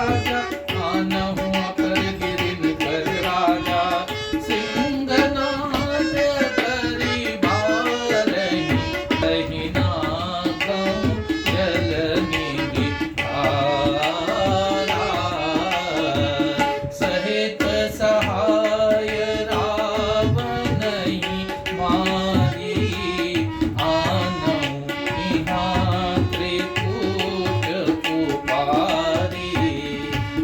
राजा, आनहु अपर गिरिन कर राजा, सिंहनाद करि बारहि, कहि नागहु जल निधि धारा। सहित सहाय रावणहि मारी, आनहु इहाँ त्रिकूट कुपारी।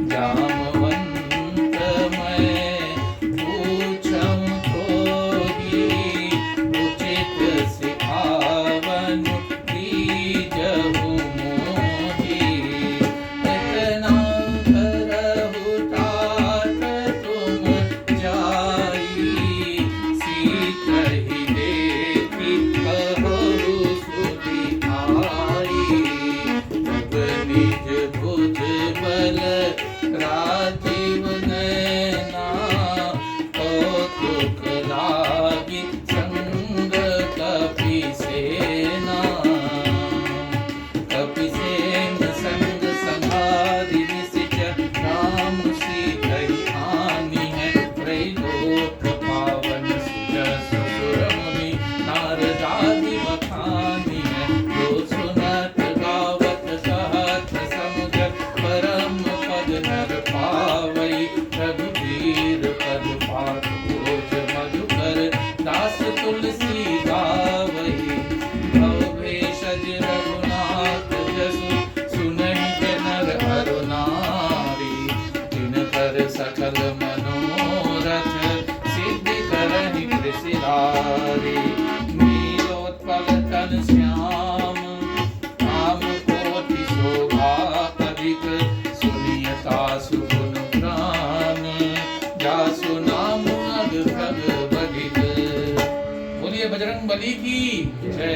जामवंत मैं पूछऊं तोहि, उचित सिखावनु दीजहु मोहि। इतना करहु तात तुम जाई, सीतहि देखि कहो सुधि आई। तब निज भुज बल राजीव नयना, कौतुक लागी संग कपि सेना। कपि सेन संग संहारि निशिचर, राम सीतहि आनी है। त्रैलोक पावन सुजस सुर मुनि, नारद आदि बखानी है। जो सुनत गावत कहत समुझ, परम पद नर पावई। रघुबीर पद पात भोज मधुकर, दास तुलसी गावई। भव भेषज रघुनाथ जसु, सुनहि के नर अर नारी। जिनकर सकल मनोरथ, सिद्धि करहि कृषिरारी। नीलोत्पल तन श्याम, काम कोटि शोभा अधिक। सुनियता सुगुण प्राण, जासु नाम अग भग बधिक। बोलिए बजरंग बली की जय।